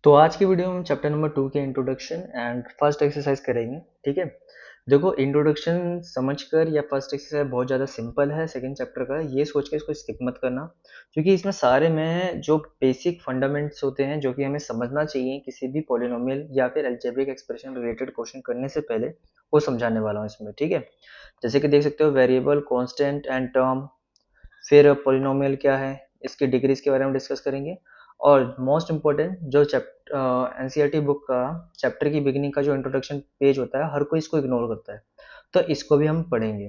तो आज की वीडियो में हम चैप्टर नंबर 2 के इंट्रोडक्शन एंड फर्स्ट एक्सरसाइज करेंगे। ठीक है। देखो, इंट्रोडक्शन समझकर या फर्स्ट एक्सरसाइज बहुत ज़्यादा सिंपल है सेकंड चैप्टर का, ये सोच के इसको स्किप मत करना, क्योंकि इसमें सारे में जो बेसिक फंडामेंट्स होते हैं जो कि हमें समझना चाहिए किसी भी पॉलिनोमियल या फिर अलजेब्रिक एक्सप्रेशन रिलेटेड क्वेश्चन करने से पहले, वो समझाने वाला हूँ इसमें। ठीक है। जैसे कि देख सकते हो, वेरिएबल, कॉन्स्टेंट एंड टर्म, फिर पॉलिनोमियल क्या है, इसकी डिग्रीज के बारे में डिस्कस करेंगे। और मोस्ट इम्पोर्टेंट जो एनसीईआरटी बुक का चैप्टर की बिगिनिंग का जो इंट्रोडक्शन पेज होता है, हर कोई इसको इग्नोर करता है, तो इसको भी हम पढ़ेंगे।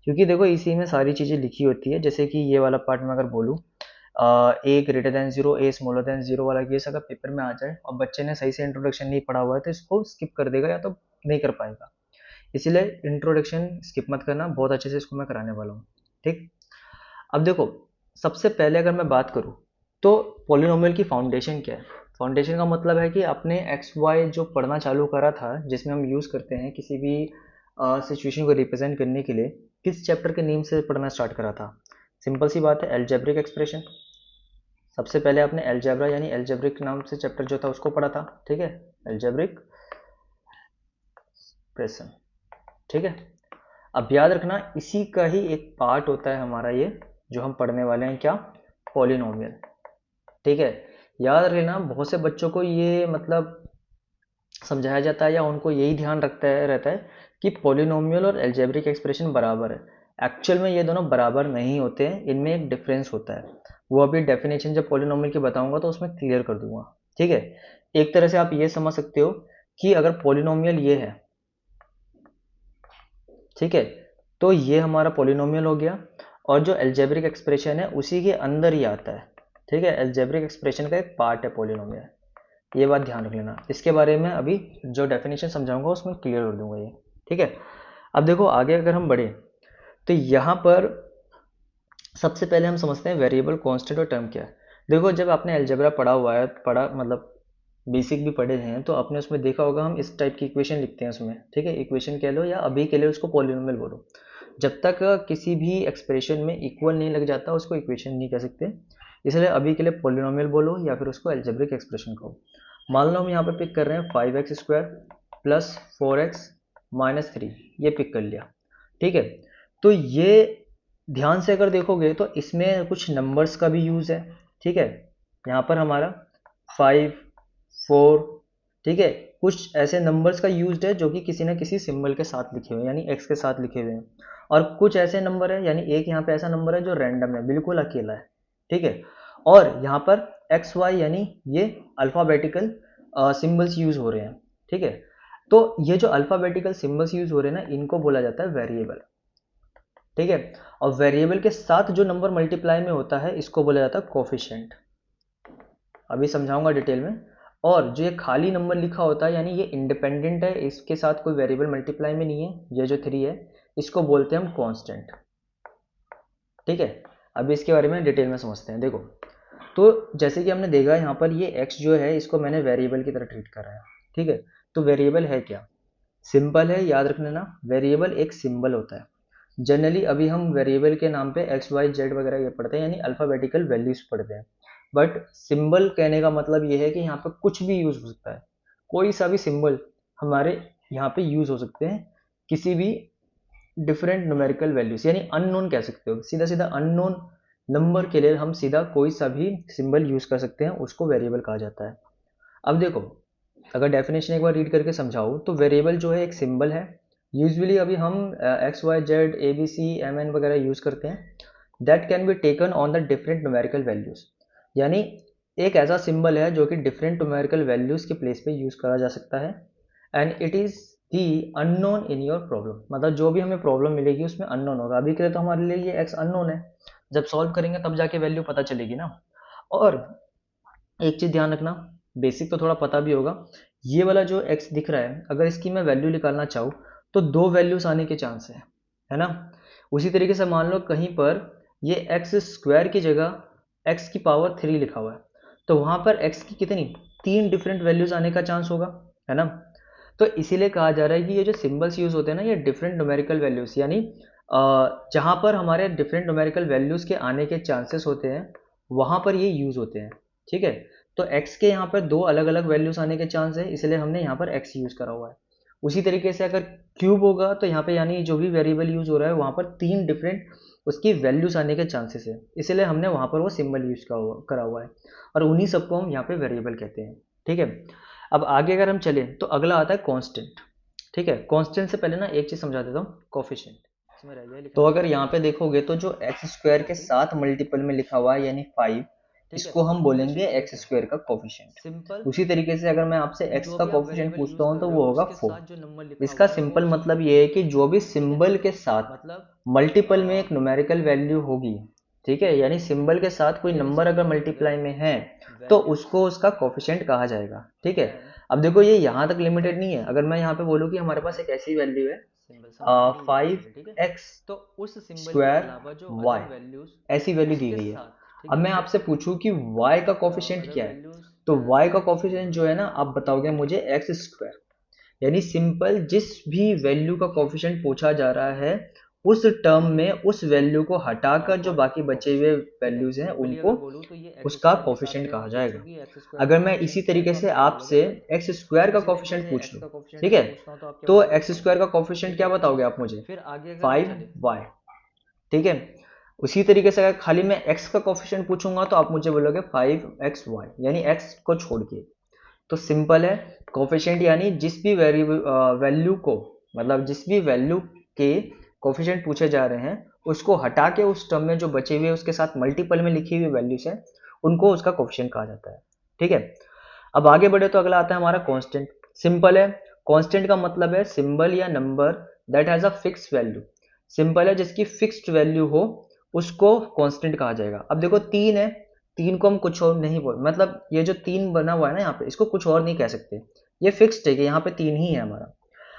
क्योंकि देखो, इसी में सारी चीज़ें लिखी होती है। जैसे कि ये वाला पार्ट में अगर बोलूँ, ए greater than zero, a smaller than zero वाला केस अगर पेपर में आ जाए और बच्चे ने सही से इंट्रोडक्शन नहीं पढ़ा हुआ है, तो इसको स्किप कर देगा या तो नहीं कर पाएगा। इसीलिए इंट्रोडक्शन स्किप मत करना, बहुत अच्छे से इसको मैं कराने वाला हूँ। ठीक। अब देखो, सबसे पहले अगर मैं बात करूं तो पॉलिनोमियल की फाउंडेशन क्या है। फाउंडेशन का मतलब है कि आपने एक्स वाई जो पढ़ना चालू करा था, जिसमें हम यूज़ करते हैं किसी भी सिचुएशन को रिप्रेजेंट करने के लिए, किस चैप्टर के नेम से पढ़ना स्टार्ट करा था। सिंपल सी बात है, एल्जेब्रिक एक्सप्रेशन। सबसे पहले आपने एल्जेब्रा यानी एल्जेब्रिक नाम से चैप्टर जो था उसको पढ़ा था। ठीक है, एल्जेब्रिक एक्सप्रेशन। ठीक है। अब याद रखना, इसी का ही एक पार्ट होता है हमारा ये जो हम पढ़ने वाले हैं, क्या, पॉलिनोमियल। ठीक है। याद रखना, बहुत से बच्चों को ये मतलब समझाया जाता है या उनको यही ध्यान रखता है रहता है कि पॉलिनोमियल और एल्जेब्रिक एक्सप्रेशन बराबर है। एक्चुअल में ये दोनों बराबर नहीं होते हैं, इनमें एक डिफरेंस होता है। वो अभी डेफिनेशन जब पॉलिनोमियल की बताऊंगा तो उसमें क्लियर कर दूंगा। ठीक है। एक तरह से आप ये समझ सकते हो कि अगर पॉलिनोमियल ये है, ठीक है, तो ये हमारा पॉलिनोमियल हो गया, और जो एल्जेब्रिक एक्सप्रेशन है उसी के अंदर ही आता है। ठीक है, एल्जेब्रिक एक्सप्रेशन का एक पार्ट है पॉलिनोमियल। ये बात ध्यान रख लेना, इसके बारे में अभी जो डेफिनेशन समझाऊंगा उसमें क्लियर कर दूंगा ये। ठीक है। अब देखो, आगे अगर हम बढ़े तो यहाँ पर सबसे पहले हम समझते हैं वेरिएबल, कांस्टेंट और टर्म क्या है। देखो, जब आपने अलजेब्रा पढ़ा हुआ है, पढ़ा मतलब बेसिक भी पढ़े हैं, तो आपने उसमें देखा होगा हम इस टाइप की इक्वेशन लिखते हैं उसमें। ठीक है, इक्वेशन कह लो या अभी के लिए उसको पॉलिनोमियल बोलो। जब तक किसी भी एक्सप्रेशन में इक्वल नहीं लग जाता उसको इक्वेशन नहीं कह सकते, इसलिए अभी के लिए पॉलिनोमियल बोलो या फिर उसको एल्जेब्रिक एक्सप्रेशन कहो। मान लो हम यहाँ पे पिक कर रहे हैं 5x² प्लस 4x माइनस 3, ये पिक कर लिया। ठीक है। तो ये ध्यान से अगर देखोगे तो इसमें कुछ नंबर्स का भी यूज़ है। ठीक है। यहाँ पर हमारा 5, 4, ठीक है, कुछ ऐसे नंबर्स का यूज है जो कि किसी ना किसी सिंबल के साथ लिखे हुए हैं, यानी एक्स के साथ लिखे हुए हैं। और कुछ ऐसे नंबर है, यानी एक यहाँ पे ऐसा नंबर है जो रैंडम है, बिल्कुल अकेला है। ठीक है। और यहाँ पर एक्स वाई यानी ये अल्फ़ाबेटिकल सिंबल्स यूज हो रहे हैं। ठीक है। तो ये जो अल्फ़ाबेटिकल सिंबल्स यूज हो रहे हैं ना, इनको बोला जाता है वेरिएबल। ठीक है। और वेरिएबल के साथ जो नंबर मल्टीप्लाई में होता है इसको बोला जाता है कोफिशिएंट। अभी समझाऊंगा डिटेल में। और जो ये खाली नंबर लिखा होता है, यानी ये इंडिपेंडेंट है, इसके साथ कोई वेरिएबल मल्टीप्लाई में नहीं है, ये जो 3 है, इसको बोलते हैं हम कांस्टेंट। ठीक है। अभी इसके बारे में डिटेल में समझते हैं। देखो, तो जैसे कि हमने देखा यहाँ पर ये x जो है इसको मैंने वेरिएबल की तरह ट्रीट करा है। ठीक है। तो वेरिएबल है क्या, सिंपल है, याद रखने ना, वेरिएबल एक सिंबल होता है। जनरली अभी हम वेरिएबल के नाम पे एक्स वाई जेड वगैरह ये पढ़ते हैं, यानी अल्फ़ाबेटिकल वैल्यूज पढ़ते हैं। बट सिंबल कहने का मतलब ये है कि यहाँ पे कुछ भी यूज हो सकता है, कोई सा भी सिंबल हमारे यहाँ पे यूज हो सकते हैं, किसी भी डिफरेंट न्यूमेरिकल वैल्यूज, यानी अननोन कह सकते हो, सीधा सीधा अननोन नंबर के लिए हम सीधा कोई सा भी सिंबल यूज कर सकते हैं, उसको वेरिएबल कहा जाता है। अब देखो, अगर डेफिनेशन एक बार रीड करके समझाओ तो वेरिएबल जो है एक सिंबल है। यूजुअली अभी हम x y z a b c m n वगैरह यूज करते हैं, that can be taken on the different numerical values. यानी एक ऐसा सिंबल है जो कि डिफरेंट न्यूमेरिकल वैल्यूज के प्लेस पे यूज करा जा सकता है। And it is the unknown in your problem, मतलब जो भी हमें प्रॉब्लम मिलेगी उसमें अननोन होगा। अभी के लिए तो हमारे लिए ये एक्स अननोन है, जब सॉल्व करेंगे तब जाके वैल्यू पता चलेगी ना। और एक चीज ध्यान रखना, बेसिक तो थोड़ा पता भी होगा, ये वाला जो x दिख रहा है, अगर इसकी मैं वैल्यू निकालना चाहूँ तो दो वैल्यूज आने के चांस है ना। उसी तरीके से मान लो कहीं पर ये एक्स स्क्वायर की जगह x की पावर 3 लिखा हुआ है, तो वहां पर x की कितनी, 3 डिफरेंट वैल्यूज आने का चांस होगा, है ना। तो इसीलिए कहा जा रहा है कि ये जो सिंबल्स यूज होते हैं ना, ये डिफरेंट न्यूमेरिकल वैल्यूज, यानी जहां पर हमारे डिफरेंट न्यूमेरिकल वैल्यूज के आने के चांसेस होते हैं, वहां पर ये यूज होते हैं। ठीक है। तो x के यहाँ पर दो अलग अलग वैल्यूज आने के चांस है, इसलिए हमने यहाँ पर x यूज करा हुआ है। उसी तरीके से अगर क्यूब होगा तो यहाँ पे यानी जो भी वेरिएबल यूज हो रहा है वहाँ पर 3 डिफरेंट उसकी वैल्यूज आने के चांसेस है, इसलिए हमने वहाँ पर वो सिंबल यूज करा हुआ है, और उन्हीं सबको हम यहाँ पे वेरिएबल कहते हैं। ठीक है, अब आगे अगर हम चले तो अगला आता है कांस्टेंट। ठीक है, कांस्टेंट से पहले ना एक चीज समझा देता हूँ, कोफिशिएंट इसमें रह गया लिखना। तो अगर यहाँ पे देखोगे तो जो एक्स स्क्वायर के साथ मल्टीपल में लिखा हुआ है यानी 5, इसको हम बोलेंगे एक्स स्क्वायर का कोफिशिएंट। सिंपल उसी तरीके से अगर मैं आपसे एक्स का कोफिशिएंट पूछता हूँ तो वो होगा 4। इसका सिंपल मतलब ये है कि जो भी सिंबल के साथ मतलब मल्टीपल में एक न्यूमेरिकल वैल्यू होगी, ठीक है, यानी सिंबल के साथ कोई नंबर अगर मल्टीप्लाई में है तो उसको उसका कोफिशिएंट कहा जाएगा। ठीक है, अब देखो ये यहाँ तक लिमिटेड नहीं है, अगर मैं यहाँ पे बोलूँ कि हमारे पास एक ऐसी वैल्यू है 5x तो उस स्क्वायर y, ऐसी वैल्यू दी गई है। अब मैं आपसे पूछूं कि y का कोफिशिएंट क्या है, तो y का कोफिशिएंट जो है ना, आप बताओगे मुझे एक्स स्क्वायर, यानी सिंपल जिस भी वैल्यू का कोफिशिएंट पूछा जा रहा है उस टर्म में उस वैल्यू को हटाकर जो बाकी बचे हुए वैल्यूज हैं उनको उसका कोफिशिएंट कहा जाएगा। अगर मैं इसी तरीके से आपसे एक्स स्क्वायर का कोफिशिएंट पूछ लूं, ठीक है, तो एक्स स्क्वायर का कोफिशिएंट क्या बताओगे आप मुझे, 5y। ठीक है, उसी तरीके से अगर खाली मैं x का कोफिशिएंट पूछूंगा तो आप मुझे बोलोगे 5xy, यानी x को छोड़ के। तो सिंपल है, कोफिशिएंट यानी जिस भी वैल्यू को मतलब जिस भी वैल्यू के कोफिशिएंट पूछे जा रहे हैं उसको हटा के उस टर्म में जो बचे हुए उसके साथ मल्टीपल में लिखी हुई वैल्यूज है उनको उसका कोफिशिएंट कहा जाता है। ठीक है, अब आगे बढ़े तो अगला आता है हमारा कांस्टेंट। सिंपल है, कांस्टेंट का मतलब है सिंबल या number that has a fix value. Simple है, जिसकी फिक्स्ड वैल्यू हो उसको कांस्टेंट कहा जाएगा। अब देखो 3 है, 3 को हम कुछ और नहीं बोल, मतलब ये जो 3 बना हुआ है ना यहाँ पे, इसको कुछ और नहीं कह सकते, ये फिक्स्ड है कि यहाँ पे 3 ही है हमारा।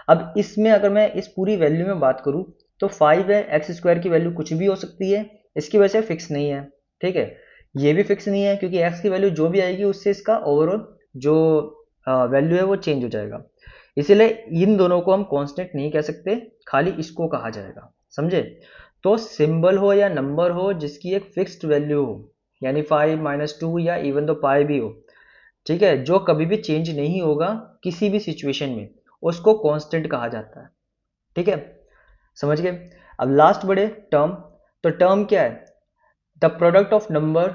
अब इसमें अगर मैं इस पूरी वैल्यू में बात करूं तो 5 है, एक्स स्क्वायर की वैल्यू कुछ भी हो सकती है, इसकी वजह से फिक्स नहीं है। ठीक है, ये भी फिक्स नहीं है क्योंकि एक्स की वैल्यू जो भी आएगी उससे इसका ओवरऑल जो वैल्यू है वो चेंज हो जाएगा, इसीलिए इन दोनों को हम कांस्टेंट नहीं कह सकते, खाली इसको कहा जाएगा। समझे? तो सिंबल हो या नंबर हो जिसकी एक फिक्स्ड वैल्यू हो, यानी 5 -2 या इवन तो पाई भी हो, ठीक है, जो कभी भी चेंज नहीं होगा किसी भी सिचुएशन में, उसको कांस्टेंट कहा जाता है। ठीक है, समझ गए? अब लास्ट बढ़े टर्म। तो टर्म क्या है? द प्रोडक्ट ऑफ नंबर,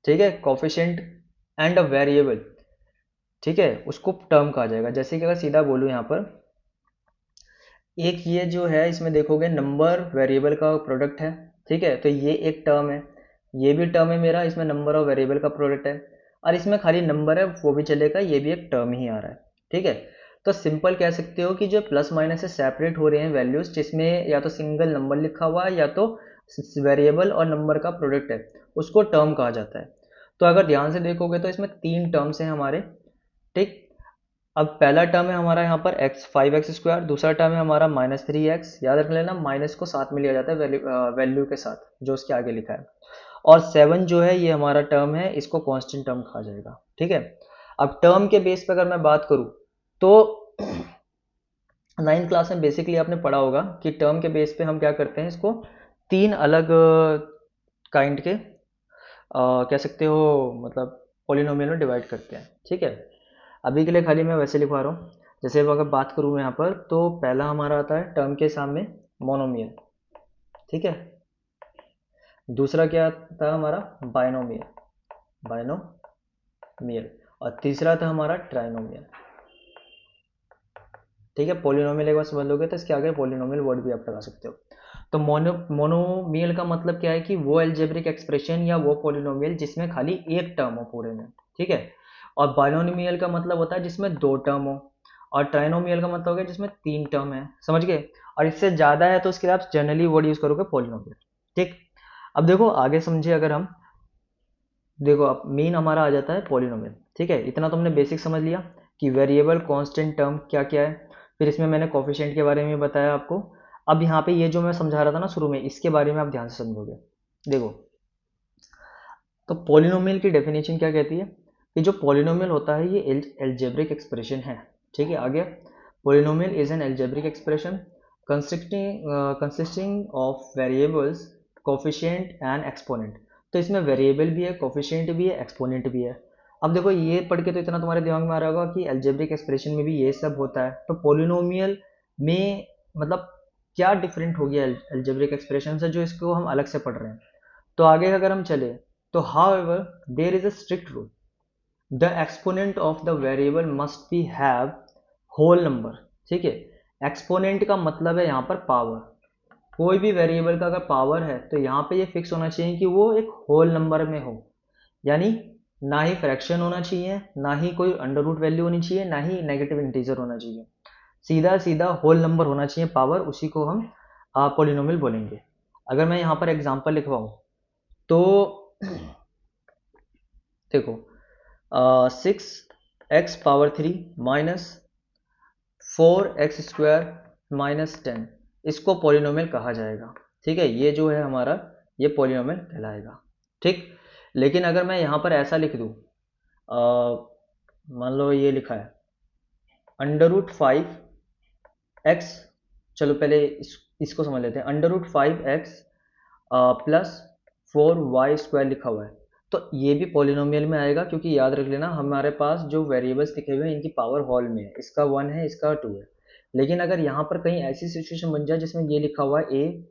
ठीक है, कोफिशिएंट एंड अ वेरिएबल, ठीक है, उसको टर्म कहा जाएगा। जैसे कि अगर सीधा बोलूं यहाँ पर, एक ये जो है इसमें देखोगे नंबर वेरिएबल का प्रोडक्ट है, ठीक है, तो ये एक टर्म है, ये भी टर्म है मेरा, इसमें नंबर और वेरिएबल का प्रोडक्ट है, और इसमें खाली नंबर है वो भी चलेगा, ये भी एक टर्म ही आ रहा है। ठीक है, तो सिंपल कह सकते हो कि जो प्लस माइनस से सेपरेट हो रहे हैं वैल्यूज, जिसमें या तो सिंगल नंबर लिखा हुआ है या तो वेरिएबल और नंबर का प्रोडक्ट है, उसको टर्म कहा जाता है। तो अगर ध्यान से देखोगे तो इसमें 3 टर्म्स हैं हमारे। ठीक, अब पहला टर्म है हमारा यहाँ पर x 5x स्क्वायर, दूसरा टर्म है हमारा -3x, याद रख लेना माइनस को साथ में लिया जाता है वैल्यू के साथ जो उसके आगे लिखा है, और 7 जो है ये हमारा टर्म है, इसको कांस्टेंट टर्म कहा जाएगा। ठीक है, अब टर्म के बेस पे अगर मैं बात करूँ तो 9th क्लास में बेसिकली आपने पढ़ा होगा कि टर्म के बेस पे हम क्या करते हैं, इसको 3 अलग काइंड के कह सकते हो मतलब पॉलिनोमियल में डिवाइड करते हैं। ठीक है, अभी के लिए खाली मैं वैसे लिखवा रहा हूँ। जैसे अगर बात करूँ यहाँ पर तो पहला हमारा आता है टर्म के सामने मोनोमियल, ठीक है, दूसरा क्या आता है हमारा बाइनोमियल, बाइनोमियल, और तीसरा था हमारा ट्राइनोमियल। ठीक है, पॉलिनोमियल एक बार समझ लोगे तो इसके आगे पॉलिनोमियल वर्ड भी आप लगा सकते हो। तो मोनोमियल का मतलब क्या है कि वो एल्जेब्रिक एक्सप्रेशन या वो पॉलिनोमियल जिसमें खाली एक टर्म हो पूरे में। ठीक है, और बाइनोमियल का मतलब होता है जिसमें 2 टर्म हो, और ट्राइनोमियल का मतलब हो गया जिसमें 3 टर्म है। समझ गए? और इससे ज़्यादा है तो उसके लिए आप जनरली वर्ड यूज़ करोगे पॉलिनोमियल। ठीक, अब देखो आगे समझे, अगर हम देखो अब मेन हमारा आ जाता है पॉलिनोमियल। ठीक है, इतना तो हमने बेसिक समझ लिया कि वेरिएबल कांस्टेंट टर्म क्या क्या है, फिर इसमें मैंने कोफिशिएंट के बारे में बताया आपको। अब यहाँ पे ये जो मैं समझा रहा था ना शुरू में, इसके बारे में आप ध्यान से समझोगे। देखो, तो पॉलिनोमियल की डेफिनेशन क्या कहती है कि जो पॉलिनोमियल होता है ये एल्जेब्रिक एक्सप्रेशन है। ठीक है, आगे polynomial is an algebraic expression consisting of variables, coefficient and exponent. तो इसमें वेरिएबल भी है, कोफिशिएंट भी है, एक्सपोनेंट भी है। अब देखो ये पढ़ के तो इतना तुम्हारे दिमाग में आ रहा होगा कि अलजेब्रिक एक्सप्रेशन में भी ये सब होता है, तो पॉलिनोमियल में मतलब क्या डिफरेंट हो गया अलजेब्रिक एक्सप्रेशन से जो इसको हम अलग से पढ़ रहे हैं। तो आगे अगर हम चले तो however there is a strict rule, the exponent of the variable must be have whole number. ठीक है, एक्सपोनेंट का मतलब है यहाँ पर पावर। कोई भी वेरिएबल का अगर पावर है तो यहाँ पे ये फिक्स होना चाहिए कि वो एक होल नंबर में हो, यानी ना ही फ्रैक्शन होना चाहिए, ना ही कोई अंडर रूट वैल्यू होनी चाहिए, ना ही नेगेटिव इंटीजर होना चाहिए, सीधा सीधा होल नंबर होना चाहिए पावर, उसी को हम पॉलिनोमियल बोलेंगे। अगर मैं यहाँ पर एग्जांपल लिखवाऊँ तो देखो 6x⁻³ माइनस 4x² माइनस 10, इसको पॉलिनोमियल कहा जाएगा। ठीक है, ये जो है हमारा ये पॉलिनोमियल कहलाएगा। ठीक, लेकिन अगर मैं यहाँ पर ऐसा लिख दूँ, मान लो ये लिखा है √5x, चलो पहले इसको समझ लेते हैं। √5x प्लस 4y² लिखा हुआ है, तो ये भी पॉलिनोमियल में आएगा, क्योंकि याद रख लेना हमारे पास जो वेरिएबल्स लिखे हुए हैं इनकी पावर होल में है, इसका 1 है, इसका 2 है। लेकिन अगर यहाँ पर कहीं ऐसी सिचुएशन बन जाए जिसमें ये लिखा हुआ है ए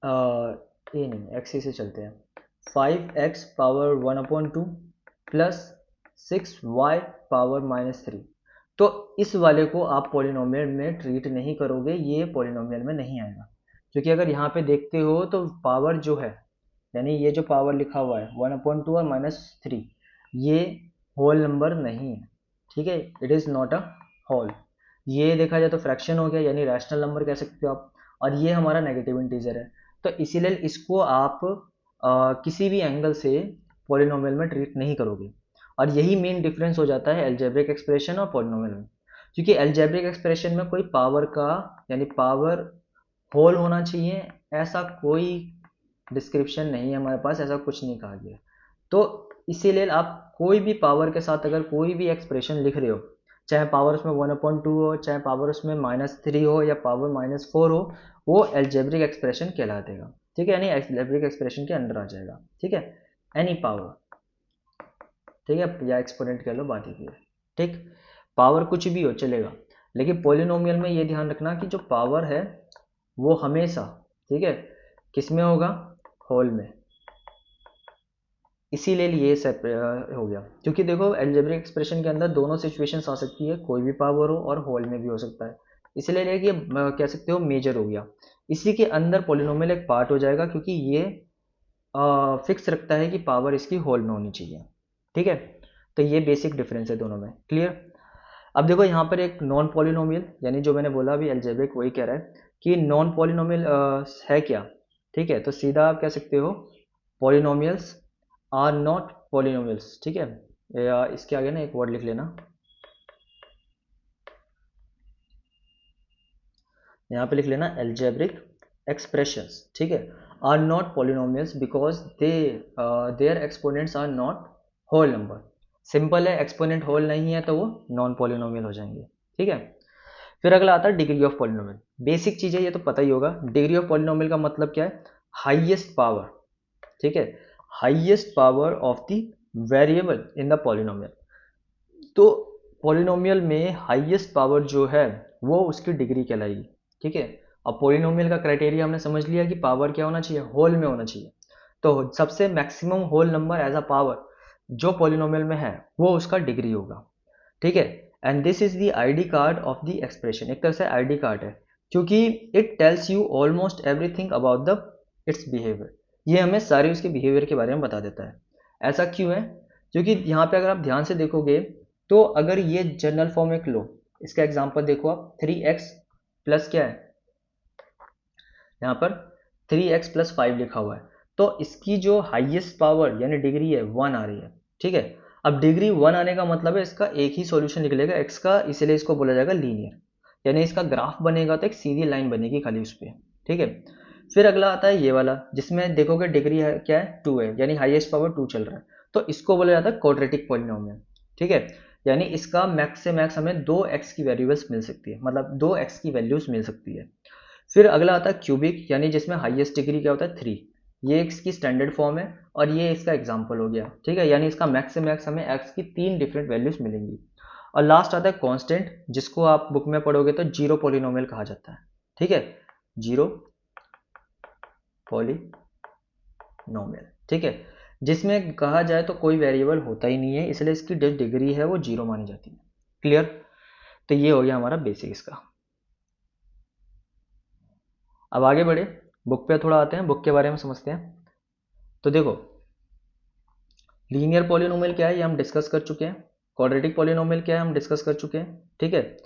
नहीं, एक्स से चलते हैं, 5x⁻1/2 प्लस 6y⁻−3, तो इस वाले को आप पॉलिनोमियल में ट्रीट नहीं करोगे, ये पॉलिनोमियल में नहीं आएगा। क्योंकि अगर यहाँ पे देखते हो तो पावर जो है, यानी ये जो पावर लिखा हुआ है 1/2 और -3, ये होल नंबर नहीं है। ठीक है, it is not a whole. ये देखा जाए तो फ्रैक्शन हो गया, यानी रैशनल नंबर कह सकते हो आप, और ये हमारा नेगेटिव इंटीजर है। तो इसीलिए इसको आप किसी भी एंगल से पॉलिनोमियल में ट्रीट नहीं करोगे, और यही मेन डिफरेंस हो जाता है अलजेब्रिक एक्सप्रेशन और पॉलिनोमियल में। क्योंकि अलजेब्रिक एक्सप्रेशन में कोई पावर का, यानी पावर होल होना चाहिए, ऐसा कोई डिस्क्रिप्शन नहीं है हमारे पास, ऐसा कुछ नहीं कहा गया। तो इसीलिए आप कोई भी पावर के साथ अगर कोई भी एक्सप्रेशन लिख रहे हो, चाहे पावर उसमें 1/2 हो, चाहे पावर उसमें -3 हो, या पावर -4 हो, वो अलजेब्रिक एक्सप्रेशन कहला देगा। ठीक है, यानी अलजेब्रिक एक्सप्रेशन के अंदर आ जाएगा। ठीक है, एनी पावर, ठीक है, या एक्सपोनेंट कह लो, बात ही है। ठीक, पावर कुछ भी हो चलेगा, लेकिन पॉलिनोमियल में ये ध्यान रखना कि जो पावर है वो हमेशा, ठीक है, किस में होगा, होल में। इसीलिए ये सब हो गया, क्योंकि देखो अलजेब्रिक एक्सप्रेशन के अंदर दोनों सिचुएशंस आ सकती है, कोई भी पावर हो और होल में भी हो सकता है, इसलिए ये कह सकते हो मेजर हो गया। इसी के अंदर पॉलिनोमियल एक पार्ट हो जाएगा, क्योंकि ये फिक्स रखता है कि पावर इसकी होल में होनी चाहिए। ठीक है, तो ये बेसिक डिफरेंस है दोनों में। क्लियर? अब देखो यहाँ पर एक नॉन पॉलिनोमियल, यानी जो मैंने बोला अभी अलजेब्रिक वही कह रहा है कि नॉन पॉलिनोमियल है क्या। ठीक है, तो सीधा आप कह सकते हो पॉलिनोमियल्स आर नॉट पॉलिनोमियल्स। ठीक है, या इसके आगे ना एक वर्ड लिख लेना, यहाँ पे लिख लेना अलजेब्रिक एक्सप्रेशंस। ठीक है, are not polynomials because their exponents are not whole number. Simple है, एक्सपोनेंट होल नहीं है तो वो नॉन पॉलिनोमियल हो जाएंगे। ठीक है, फिर अगला आता है डिग्री ऑफ पॉलिनोमियल। बेसिक चीज़ है, ये तो पता ही होगा। डिग्री ऑफ पॉलिनोमियल का मतलब क्या है, हाईएस्ट पावर। ठीक है, highest power of the variable in the polynomial. तो पॉलिनोमियल में हाईएस्ट पावर जो है वो उसकी डिग्री कहलाएगी। ठीक है, अब पॉलिनोमियल का क्राइटेरिया हमने समझ लिया कि पावर क्या होना चाहिए, होल में होना चाहिए। तो सबसे maximum whole number as a power जो पॉलिनोमियल में है वो उसका डिग्री होगा। ठीक है, and this is the ID card of the expression. एक तरह से आईडी कार्ड है, क्योंकि it tells you almost everything about the its behaviour. ये हमें सारे उसके बिहेवियर के बारे में बता देता है। ऐसा क्यों है, क्योंकि यहाँ पे अगर आप ध्यान से देखोगे तो अगर ये जनरल फॉर्म एक लो, इसका एग्जांपल देखो आप, 3x प्लस क्या है यहाँ पर, 3x+5 लिखा हुआ है, तो इसकी जो हाईएस्ट पावर यानी डिग्री है 1 आ रही है। ठीक है, अब डिग्री 1 आने का मतलब है इसका एक ही सॉल्यूशन निकलेगा x का, इसलिए इसको बोला जाएगा लीनियर, यानी इसका ग्राफ बनेगा तो एक सीधी लाइन बनेगी खाली उस पर। ठीक है, फिर अगला आता है ये वाला, जिसमें देखोगे डिग्री है क्या है, 2 है, यानी हाईएस्ट पावर 2 चल रहा है, तो इसको बोला जाता है क्वाड्रेटिक पॉलिनोमियल। ठीक है, यानी इसका मैक्स से मैक्स हमें 2x की वेरिएबल्स मिल सकती है, मतलब 2x की वैल्यूज मिल सकती है। फिर अगला आता है क्यूबिक, यानी जिसमें हाईएस्ट डिग्री क्या होता है, 3। ये इसकी स्टैंडर्ड फॉर्म है और ये इसका एग्जाम्पल हो गया, ठीक है। यानी इसका मैक्स से मैक्स हमें एक्स की 3 डिफरेंट वैल्यूज मिलेंगी। और लास्ट आता है कांस्टेंट, जिसको आप बुक में पढ़ोगे तो जीरो पॉलिनोमियल कहा जाता है, ठीक है, जीरो पॉलिनोमियल, ठीक है, जिसमें कहा जाए तो कोई वेरिएबल होता ही नहीं है, इसलिए इसकी जो डिग्री है वो जीरो मानी जाती है। क्लियर? तो ये हो गया हमारा बेसिक इसका। अब आगे बढ़े, बुक पे थोड़ा आते हैं, बुक के बारे में समझते हैं। तो देखो, लीनियर पॉलिनोमियल क्या है ये हम डिस्कस कर चुके हैं, क्वाड्रेटिक पॉलिनोमियल क्या है हम डिस्कस कर चुके हैं, ठीक है।